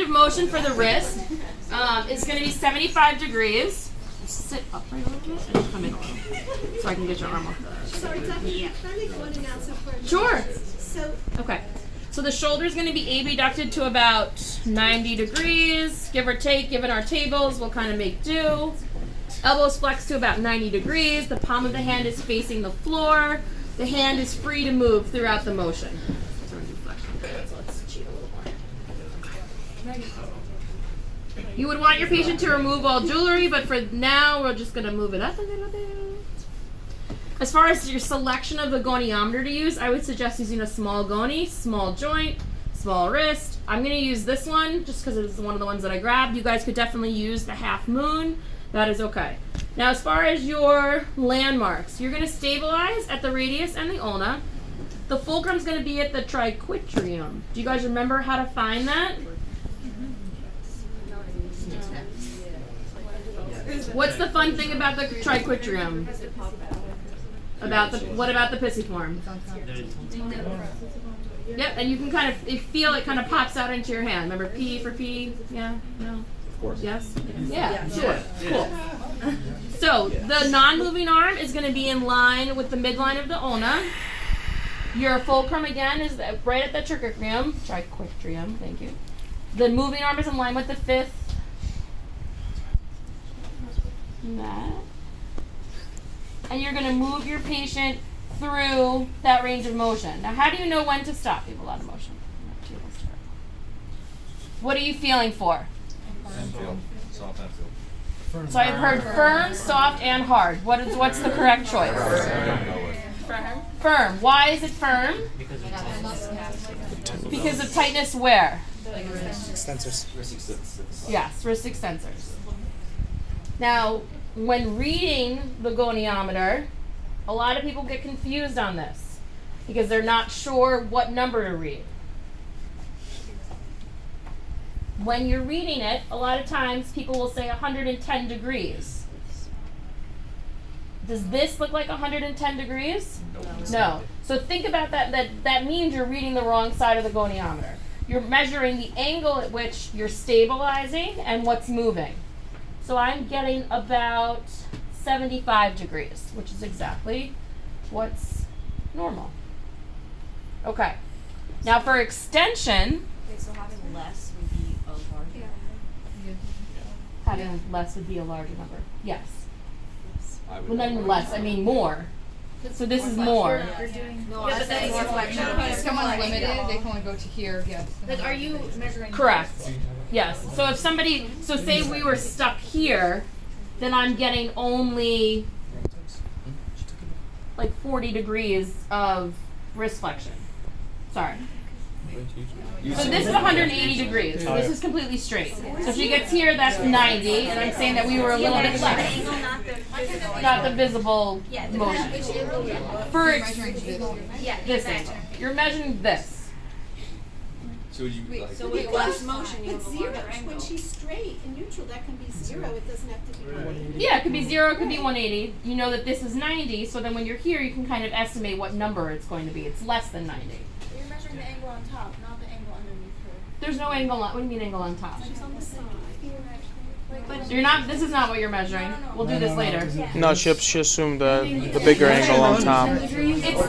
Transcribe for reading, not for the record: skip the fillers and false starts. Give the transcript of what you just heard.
of motion for the wrist is going to be 75 degrees. Sit upright a little bit and come in a little so I can get your arm off. Sorry, Dr. Yeah. Can I make one announcement for Sure. So, okay. So the shoulder is going to be abducted to about 90 degrees, give or take, given our tables, we'll kind of make do. Elbows flexed to about 90 degrees. The palm of the hand is facing the floor. The hand is free to move throughout the motion. So let's cheat a little more. Okay. You would want your patient to remove all jewelry, but for now, we're just going to move it up a little bit. As far as your selection of the goniometer to use, I would suggest using a small goni, small joint, small wrist. I'm going to use this one just because it's one of the ones that I grabbed. You guys could definitely use the half moon. That is okay. Now, as far as your landmarks, you're going to stabilize at the radius and the ulna. The fulcrum is going to be at the triquetrum. Do you guys remember how to find that? What's the fun thing about the triquetrum? What about the pisiform? Yep, and you can kind of feel it kind of pops out into your hand. Remember P for P? Yeah? No? Of course. Yes? Yeah, sure. Cool. So the non-moving arm is going to be in line with the midline of the ulna. Your fulcrum again is right at the triquetrum. Thank you. The moving arm is in line with the fifth. And you're going to move your patient through that range of motion. Now, how do you know when to stop? You have a lot of motion. What are you feeling for? Soft and feel. So I've heard firm, soft, and hard. What's the correct choice? firm. Firm. Why is it firm? Because of tightness where? Extensors. Yes, wrist extensors. Now, when reading the goniometer, a lot of people get confused on this because they're not sure what number to read. When you're reading it, a lot of times people will say 110 degrees. Does this look like 110 degrees? No. So think about that. That means you're reading the wrong side of the goniometer. You're measuring the angle at which you're stabilizing and what's moving. So I'm getting about 75 degrees, which is exactly what's normal. Okay. Now for extension. Wait, so having less would be a larger number? Having less would be a larger number. Yes. Well, not even less. I mean more. So this is more. No, yeah, but that's more flexion. If someone's limited, they can only go to here. Yes. Like, are you measuring? Correct. Yes. So if somebody, say we were stuck here, then I'm getting only like 40 degrees of wrist flexion. Sorry. So this is 180 degrees. So this is completely straight. So if she gets here, that's 90, and I'm saying that we were a little bit less. Not the visible motion. For this angle. You're measuring this. So would you with less motion, you It's have a zero. larger angle. When she's straight and neutral, that can be 0. It doesn't have to be 180. Yeah, it could be 0, it could be 180. You know that this is 90, so then when you're here, you can kind of estimate what number it's going to be. It's less than 90. You're measuring the angle on top, not the angle underneath her. There's no angle on, what do you mean angle on top? She's on the side. Like, You're not, this is not what you're measuring. We'll do this later. No, she assumed the bigger angle on top. It's